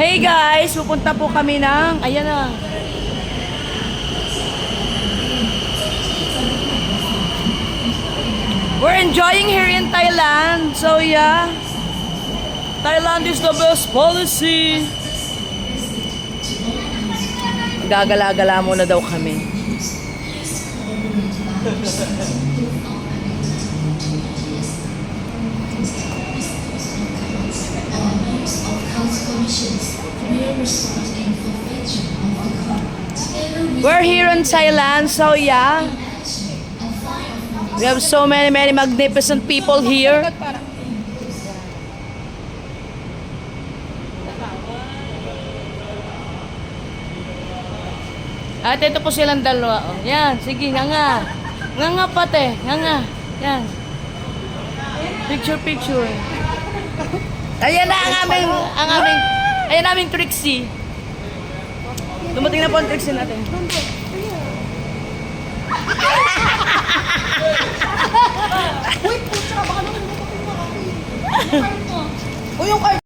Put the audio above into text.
Hey guys, pupunta po kami ng, ayan na. We're enjoying here in Thailand. So yeah, Thailand is the best policy. Gagala-gala muna daw kami. We're here in Thailand, so yeah. We have so many magnificent people here. At ito po silang dalawa. Oh. Yan, sige, nga. Nga pate, nga. Yan. Picture. Ayan na ayan aming Trixie. Dumating na po ang Trixie natin. Uy, pucha, baka naman yung card mo. Yung card mo. O yung card